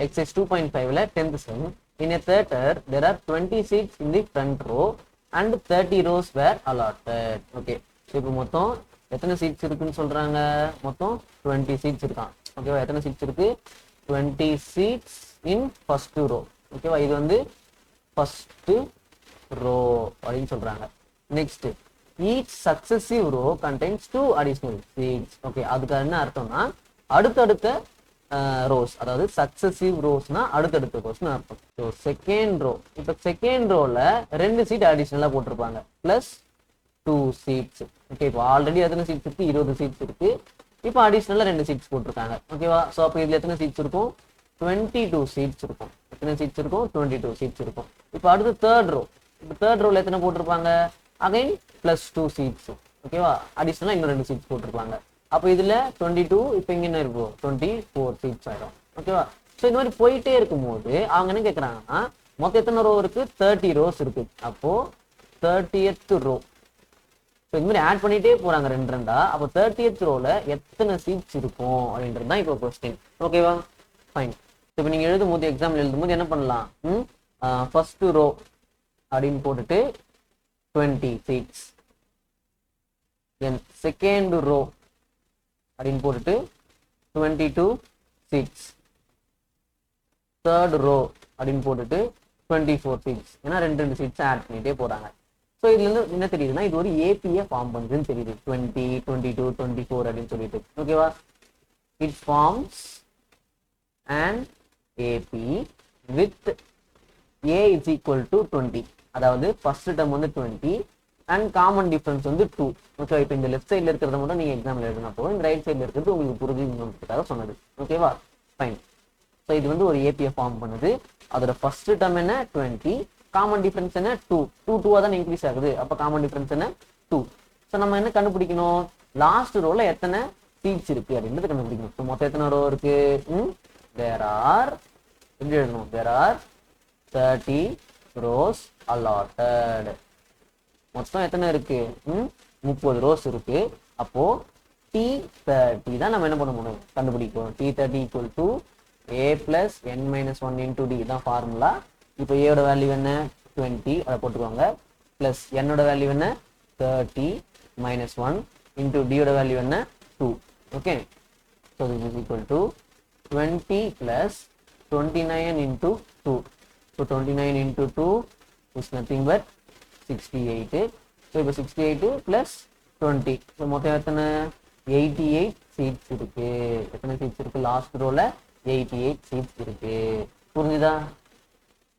exercise 2.5 ல 10th sum. In a theater there are 20 seats in the front row and 30 rows were allotted. Okay, so இப்போ மொத்தம் எத்தனை seeds இருக்குன்னு சொல்றாங்க? மொத்தம் 20 சீட்ஸ் இருக்கான். ஓகேவா? எத்தனை சீட்ஸ் இருக்கு? 20 seats in first row. ஓகேவா? இது வந்து first row அப்படின்னு சொல்றாங்க. Next, each successive row contains 2 additional seats. Okay, அதுக்கு என்ன அர்த்தம்னா அடுத்தடுத்த ரோஸ், அதாவது சக்சசிவ் ரோஸ்னா அடுத்தடுத்த ரோஸ்னு அர்த்தம். ஸோ செகண்ட் ரோ, இப்போ செகண்ட் ரோல 2 சீட் அடிஷனலா போட்டிருப்பாங்க பிளஸ் 2 சீட்ஸ். ஓகே, இப்போ ஆல்ரெடி எத்தனை சீட்ஸ் இருக்கு? 20 சீட்ஸ் இருக்கு. இப்போ அடிஷனலா 2 சீட்ஸ் போட்டிருக்காங்க. ஓகேவா? ஸோ அப்போ இதுல எத்தனை சீட்ஸ் இருக்கும்? 22 சீட்ஸ் இருக்கும். எத்தனை சீட்ஸ் இருக்கும்? 22 சீட்ஸ் இருக்கும். இப்போ அடுத்து தேர்ட் ரோ, இப்போ தேர்ட் ரோல எத்தனை போட்டிருப்பாங்க? Again plus 2 seats. ஓகேவா? அடிஷனலா இன்னும் 2 சீட்ஸ் போட்டிருப்பாங்க. அப்போ இதுல 22, இப்போ இங்க என்ன இருக்கும்? 24 சீட்ஸ் ஆயிடும். ஓகேவா? ஸோ இந்த மாதிரி போயிட்டே இருக்கும்போது அவங்க என்ன கேட்கறாங்கன்னா மொத்தம் எத்தனை ரோ இருக்கு? 30 ரோஸ் இருக்கு. அப்போ 30th ரோ. ஸோ இந்த மாதிரி ஆட் பண்ணிட்டே போறாங்க ரெண்டு ரெண்டா. அப்போ 30th ரோல எத்தனை சீட்ஸ் இருக்கும் அப்படின்றது தான் இப்போ கொஸ்டின். ஓகேவா? ஃபைன். இப்போ நீங்க எழுதும்போது, எக்ஸாம்பிள் எழுதும்போது என்ன பண்ணலாம்? ஃபர்ஸ்ட் ரோ அப்படின்னு போட்டுட்டு 20 சீட்ஸ், தென் செகண்ட் ரோ அப்படின்னு போட்டுட்டு 22 சீட்ஸ், தேர்ட் ரோ அப்படின்னு போட்டுட்டு 24 சீட்ஸ். ஏன்னா 2 சீட்ஸ் ஆட் பண்ணிட்டே போறாங்க. ஸோ இதுல இருந்து என்ன தெரியுதுன்னா இது ஒரு ஏபியை ஃபார்ம் பண்ணுதுன்னு தெரியுது. 20, 22, 24 அப்படின்னு சொல்லிட்டு. ஓகேவா? It forms and AB with A is equal to 20. அதாவது ஃபர்ஸ்ட் டேர்ம் வந்து 20 அண்ட் காமன் டிஃபரன்ஸ் வந்து 2. ஓகே, இப்போ இந்த லெஃப்ட் சைடில் இருக்கிறத மட்டும் நீங்கள் எக்ஸாம்பிள் எழுதினா போதும். இந்த ரைட் சைடில் இருக்கிறது உங்களுக்கு புரிஞ்சுக்கிறதுக்காக சொன்னது. ஓகேவா? ஃபைன். ஸோ இது வந்து ஒரு ஏபியை ஃபார்ம் பண்ணுது. அதோட ஃபர்ஸ்ட் டேர்ம் என்ன? 20. காமன் டிஃபரன்ஸ் என்ன? 2. 2 தான் இன்க்ரீஸ் ஆகுது. அப்போ காமன் டிஃபரன்ஸ் என்ன? 2. ஸோ நம்ம என்ன கண்டுபிடிக்கணும்? லாஸ்ட் ரோல எத்தனை சீட்ஸ் இருக்கு அப்படின்றது கண்டுபிடிக்கணும். ஸோ மொத்தம் எத்தனை ரோ இருக்கு? தேர் ஆர், எப்படி எழுதணும்? There are 30 rows allotted. மொத்தம் எத்தனை இருக்கு? 30 ரோஸ் இருக்கு. அப்போ T30 தான் நம்ம என்ன பண்ண முடியும்? கண்டுபிடிக்கணும். T30 equal to A plus n minus 1 into D தான் ஃபார்முலா. இப்போ A ஓட வேல்யூ என்ன? 20, அதை போட்டுக்கோங்க. பிளஸ் n ஓட வேல்யூ என்ன? 30 minus 1 into D ஓட வேல்யூ என்ன? 2. Okay, so this is equal to 20 plus 29 into 2. So 29 into 2 is nothing but 68. So இப்போ 68 plus 20. ஸோ மொத்தம் எத்தனை? 88 சீட்ஸ் இருக்கு. எத்தனை சீட்ஸ் இருக்கு? லாஸ்ட் ரோல 88 சீட்ஸ் இருக்கு. புரிஞ்சுதா?